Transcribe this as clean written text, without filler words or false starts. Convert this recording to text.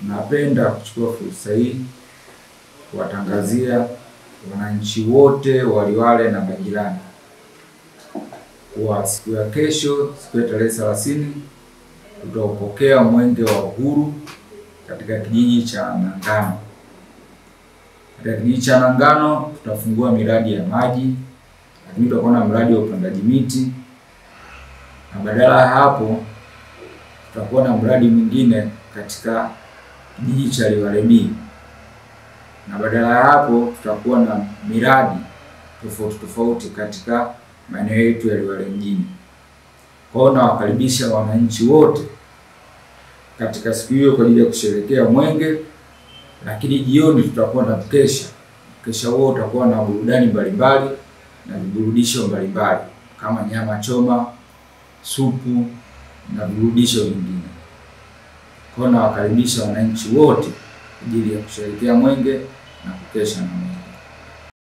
Napenda kuchukua fursa hii kuwatangazia wananchi wote wa Liwale na majirani kwa siku ya kesho, siku ya tarehe 30, tutaupokea mwenge wa uhuru katika kijiji cha Nangano. Katika kijiji cha Nangano tutafungua miradi ya maji, lakini tutakuwa na mradi wa upandaji miti, na badala ya hapo tutakuwa na mradi mwingine katika kijiji cha Liwale B, na badala ya hapo tutakuwa na miradi tofauti katika maeneo yetu ya Liwale mjini. Kwa hiyo nawakaribisha wananchi wote katika siku hiyo kwa ajili ya kusherehekea mwenge, lakini jioni tutakuwa na mkesha. Mkesha huo utakuwa na burudani mbalimbali na viburudisho mbalimbali kama nyama choma, supu na viburudisho vingine. Kwa hiyo nawakaribisha wananchi wote kwa ajili ya kusherehekea mwenge na kukesha na mwenge.